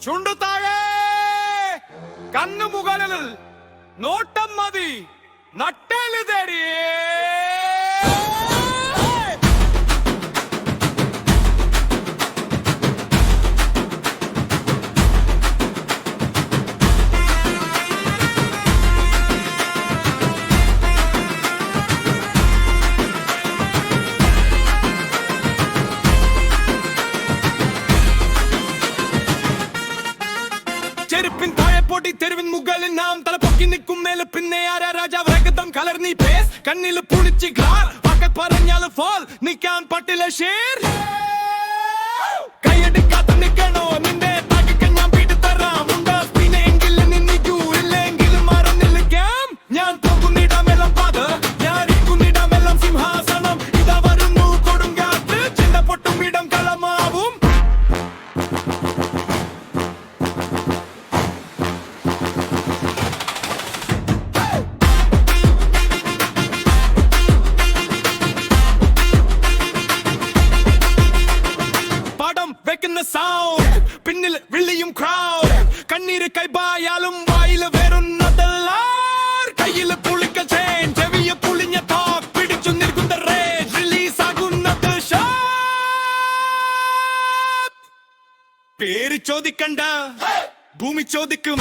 ചുണ്ടുതാഴെ കണ്ണു മുകളിൽ നോട്ടം മതി നട്ടേല് തേടി ചെരുപ്പിൻ താഴെ പൊടി തെരുവിൻ മുകളിൽ നാം തലപ്പൊക്കി നിൽക്കും മേലെ പിന്നെ ആരാ രാജാവ് രക്തം കലർന്നീ പേസ് കണ്ണിൽ പുളിച്ച് ഗ്ലാർ വാക്കൽ പറഞ്ഞാൽ ഫോൾ നിൽക്കാൻ പറ്റില്ല ഷേർ കൈയടിക്കാത്ത നിൽക്കണോ നിന്റെ താക്കിക്ക് ഞാൻ വീട് തരാം ഉണ്ടാസ്തിനെങ്കിൽ നിന്നിക്കൂ ഇല്ലെങ്കിൽ മാറി നിൽക്കാം ഞാൻ പോകുന്നിടമെല്ലാം പാത ഞാൻ ഇരിക്കുന്നിടമെല്ലാം സിംഹാസനം ഇതാ വരുന്നു കൊടുങ്കാറ്റ് ചിന്ത പൊട്ടും ഇടം കളമാവും വെക്കുന്ന സൗണ്ട് പിന്നിൽ വിളിയും ക്രൗഡ് കണ്ണീര് കൈബായാലും വായില് വരുന്നതല്ല കയ്യില് പുളിക്ക ചെയിൻ ചെവിയ പുളിഞ്ഞ തോക്ക് പിടിച്ചു നിൽക്കുന്ന റേജ് റിലീസ് ആകുന്നത് പേര് ചോദിക്കണ്ട ഭൂമി ചോദിക്കും